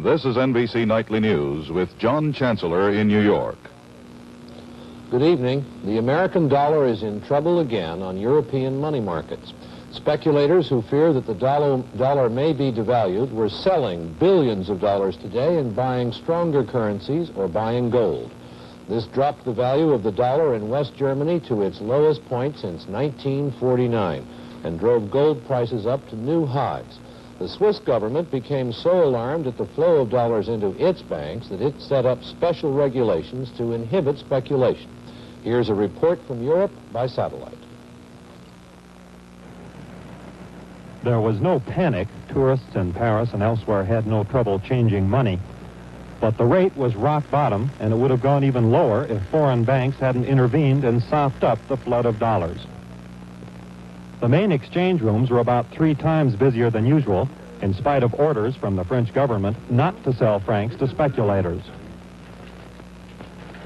This is NBC Nightly News with John Chancellor in New York. Good evening. The American dollar is in trouble again on European money markets. Speculators who fear that the dollar may be devalued were selling billions of dollars today and buying stronger currencies or buying gold. This dropped the value of the dollar in West Germany to its lowest point since 1949 and drove gold prices up to new highs. The Swiss government became so alarmed at the flow of dollars into its banks that it set up special regulations to inhibit speculation. Here's a report from Europe by satellite. There was no panic. Tourists in Paris and elsewhere had no trouble changing money. But the rate was rock bottom, and it would have gone even lower if foreign banks hadn't intervened and sopped up the flood of dollars. The main exchange rooms were about 3 times busier than usual, in spite of orders from the French government not to sell francs to speculators.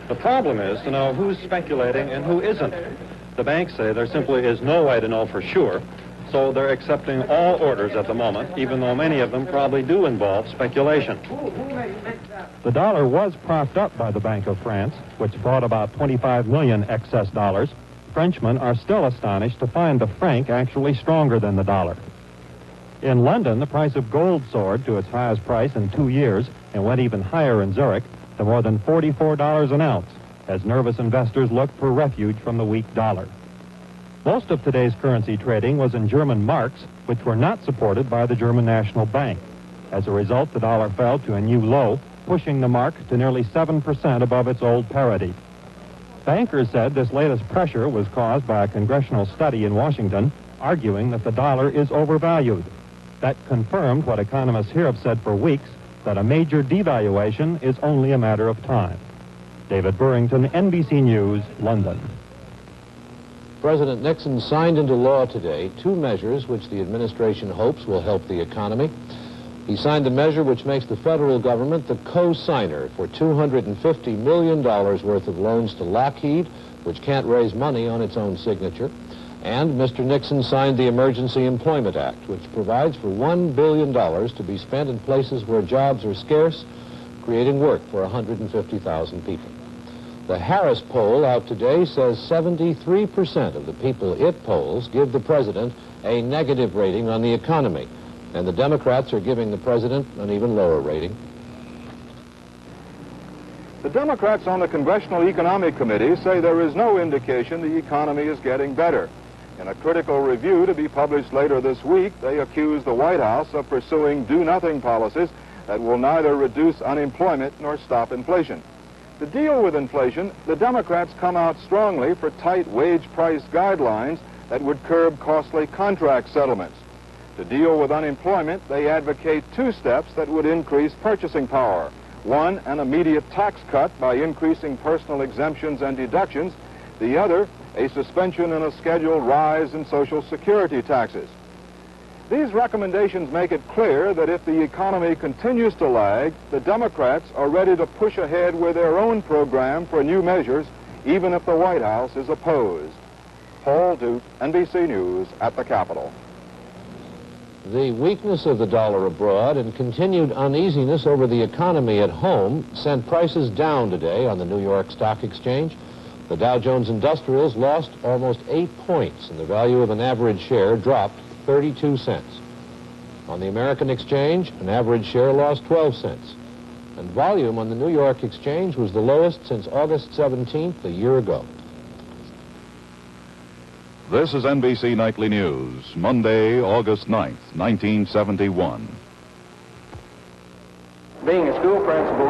The problem is to know who's speculating and who isn't. The banks say there simply is no way to know for sure, so they're accepting all orders at the moment, even though many of them probably do involve speculation. The dollar was propped up by the Bank of France, which bought about 25 million excess dollars. Frenchmen are still astonished to find the franc actually stronger than the dollar. In London, the price of gold soared to its highest price in 2 years and went even higher in Zurich to more than $44 an ounce as nervous investors looked for refuge from the weak dollar. Most of today's currency trading was in German marks, which were not supported by the German National Bank. As a result, the dollar fell to a new low, pushing the mark to nearly 7% above its old parity. Bankers said this latest pressure was caused by a congressional study in Washington arguing that the dollar is overvalued. That confirmed what economists here have said for weeks, that a major devaluation is only a matter of time. David Burrington, NBC News, London. President Nixon signed into law today 2 measures which the administration hopes will help the economy. He signed a measure which makes the federal government the co-signer for $250 million worth of loans to Lockheed, which can't raise money on its own signature. And Mr. Nixon signed the Emergency Employment Act, which provides for $1 billion to be spent in places where jobs are scarce, creating work for 150,000 people. The Harris poll out today says 73% of the people it polls give the president a negative rating on the economy. And the Democrats are giving the president an even lower rating. The Democrats on the Congressional Economic Committee say there is no indication the economy is getting better. In a critical review to be published later this week, they accuse the White House of pursuing do-nothing policies that will neither reduce unemployment nor stop inflation. To deal with inflation, the Democrats come out strongly for tight wage-price guidelines that would curb costly contract settlements. To deal with unemployment, they advocate 2 steps that would increase purchasing power. 1, an immediate tax cut by increasing personal exemptions and deductions. The other, a suspension and a scheduled rise in Social Security taxes. These recommendations make it clear that if the economy continues to lag, the Democrats are ready to push ahead with their own program for new measures, even if the White House is opposed. Paul Duke, NBC News at the Capitol. The weakness of the dollar abroad and continued uneasiness over the economy at home sent prices down today on the New York Stock Exchange. The Dow Jones Industrials lost almost 8 points, and the value of an average share dropped 32 cents. On the American Exchange, an average share lost 12 cents. And volume on the New York Exchange was the lowest since August 17th, a year ago. This is NBC Nightly News, Monday, August 9th, 1971. Being a school principal